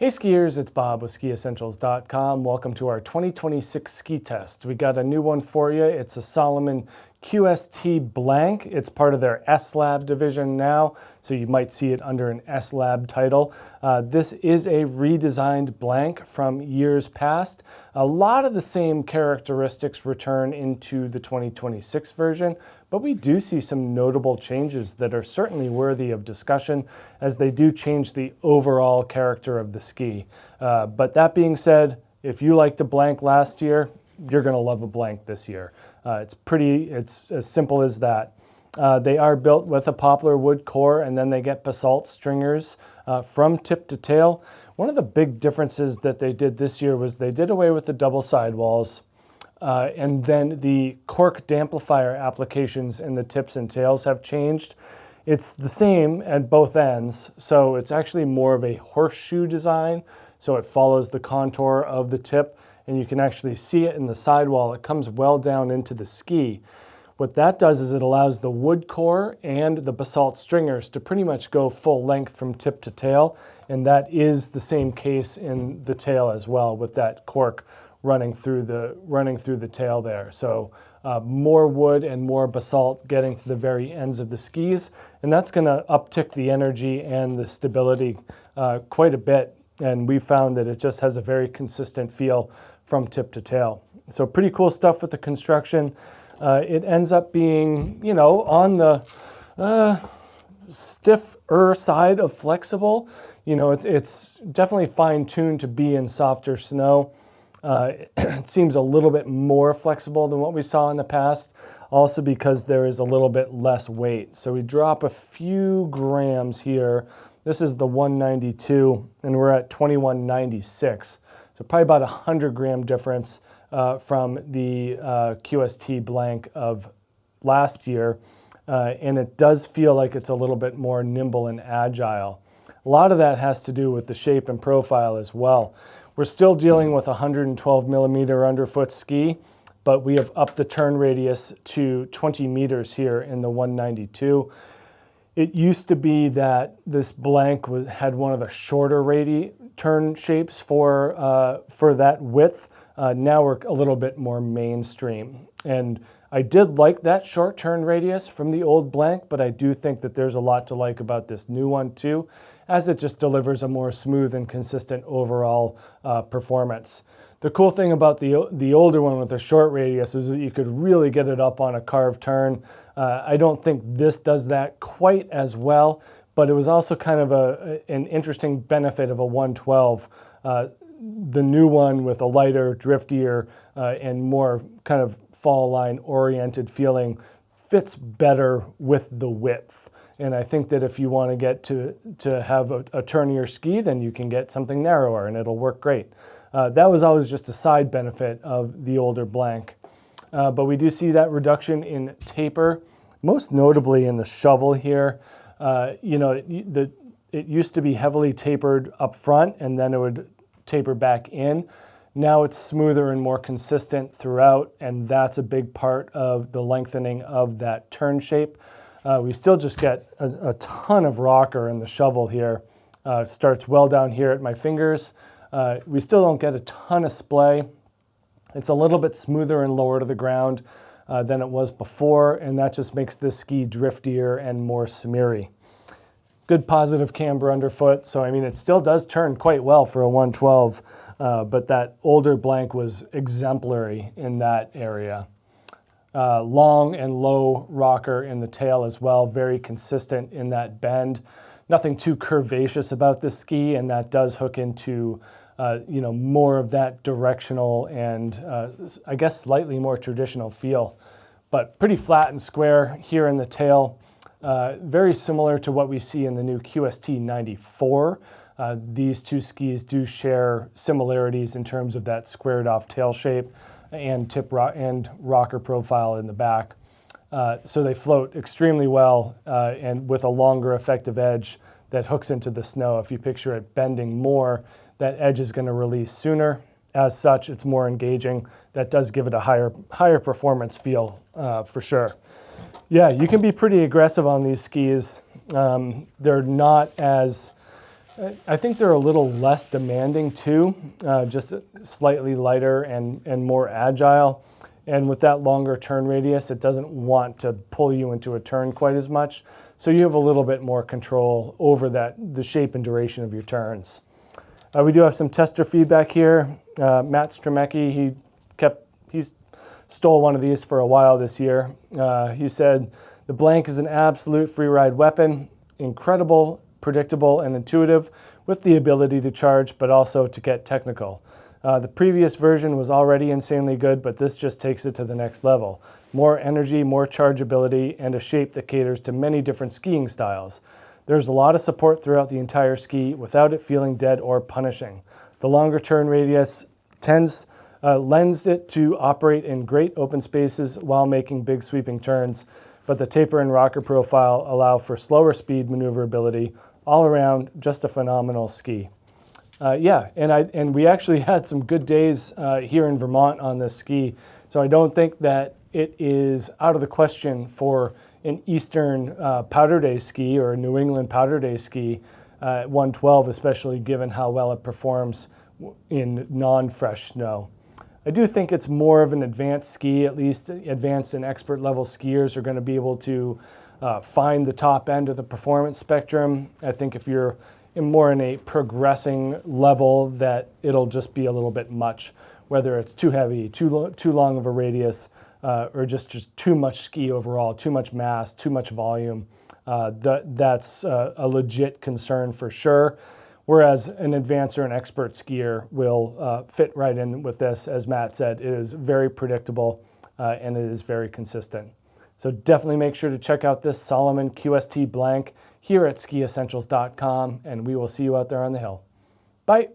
Hey skiers, it's Bob with SkiEssentials.com. Welcome to our 2026 ski test. We got a new one for you. It's a Salomon QST blank. It's part of their S-Lab division now, so you might see it under an S-Lab title. This is a redesigned blank from years past. A lot of the same characteristics return into the 2026 version, but we do see some notable changes that are certainly worthy of discussion as they do change the overall character of the ski. But that being said, if you liked a blank last year, you're going to love a blank this year. It's as simple as that. They are built with a poplar wood core, and then they get basalt stringers from tip to tail. One of the big differences that they did this year was they did away with the double sidewalls, and then the cork damplifier applications in the tips and tails have changed. It's the same at both ends, so it's actually more of a horseshoe design, so it follows the contour of the tip, and you can actually see it in the sidewall. It comes well down into the ski. What that does is it allows the wood core and the basalt stringers to pretty much go full length from tip to tail, and that is the same case in the tail as well, with that cork running through the tail there. So more wood and more basalt getting to the very ends of the skis, and that's going to uptick the energy and the stability quite a bit. And we found that it just has a very consistent feel from tip to tail. So pretty cool stuff with the construction. It ends up being, you know, on the stiffer side of flexible. You know, it's definitely fine-tuned to be in softer snow. It seems a little bit more flexible than what we saw in the past, also because there is a little bit less weight. So we drop a few grams here. This is the 192, and we're at 2196. So probably about 100 gram difference from the QST blank of last year. And it does feel like it's a little bit more nimble and agile. A lot of that has to do with the shape and profile as well. We're still dealing with a 112 millimeter underfoot ski, but we have upped the turn radius to 20 meters here in the 192. It used to be that this blank had one of the shorter turn shapes for that width. Now we're a little bit more mainstream. And I did like that short turn radius from the old blank, but I do think that there's a lot to like about this new one too, as it just delivers a more smooth and consistent overall performance. The cool thing about the older one with the short radius is that you could really get it up on a carved turn. I don't think this does that quite as well, but it was also kind of an interesting benefit of a 112. The new one with a lighter, driftier, and more kind of fall line oriented feeling fits better with the width. And I think that if you want to get to have a turnier ski, then you can get something narrower and it'll work great. That was always just a side benefit of the older blank. But we do see that reduction in taper, most notably in the shovel here. You know, it used to be heavily tapered up front and then it would taper back in. Now it's smoother and more consistent throughout, and that's a big part of the lengthening of that turn shape. We still just get a ton of rocker in the shovel here. Starts well down here at my fingers. We still don't get a ton of splay. It's a little bit smoother and lower to the ground than it was before, and that just makes this ski driftier and more smeary. Good positive camber underfoot, so I mean it still does turn quite well for a 112, but that older blank was exemplary in that area. Long and low rocker in the tail as well, very consistent in that bend. Nothing too curvaceous about this ski, and that does hook into you know, more of that directional and I guess slightly more traditional feel, but pretty flat and square here in the tail. Very similar to what we see in the new QST 94. These two skis do share similarities in terms of that squared off tail shape and and rocker profile in the back. So they float extremely well and with a longer effective edge that hooks into the snow. If you picture it bending more, that edge is going to release sooner. As such, it's more engaging. That does give it a higher performance feel for sure. Yeah, you can be pretty aggressive on these skis. They're not as I think they're a little less demanding too, just slightly lighter and more agile. And with that longer turn radius, it doesn't want to pull you into a turn quite as much. So you have a little bit more control over the shape and duration of your turns. We do have some tester feedback here. Matt Stremecki, he stole one of these for a while this year. He said, "The Blank is an absolute free ride weapon, incredible, predictable, and intuitive, with the ability to charge, but also to get technical. The previous version was already insanely good, but this just takes it to the next level. More energy, more chargeability, and a shape that caters to many different skiing styles. There's a lot of support throughout the entire ski without it feeling dead or punishing. The longer turn radius lends it to operate in great open spaces while making big sweeping turns, but the taper and rocker profile allow for slower speed maneuverability. All around, just a phenomenal ski." And we actually had some good days here in Vermont on this ski, so I don't think that it is out of the question for an Eastern Powder Day ski or a New England Powder Day ski at 112, especially given how well it performs in non-fresh snow. I do think it's more of an advanced ski. At least advanced and expert level skiers are going to be able to find the top end of the performance spectrum. I think if you're more in a progressing level, that it'll just be a little bit much, whether it's too heavy, too long of a radius, or just too much ski overall, too much mass, too much volume. That's a legit concern for sure. Whereas an advanced or an expert skier will fit right in with this. As Matt said, it is very predictable and it is very consistent. So definitely make sure to check out this Salomon QST Blank here at SkiEssentials.com, and we will see you out there on the hill. Bye.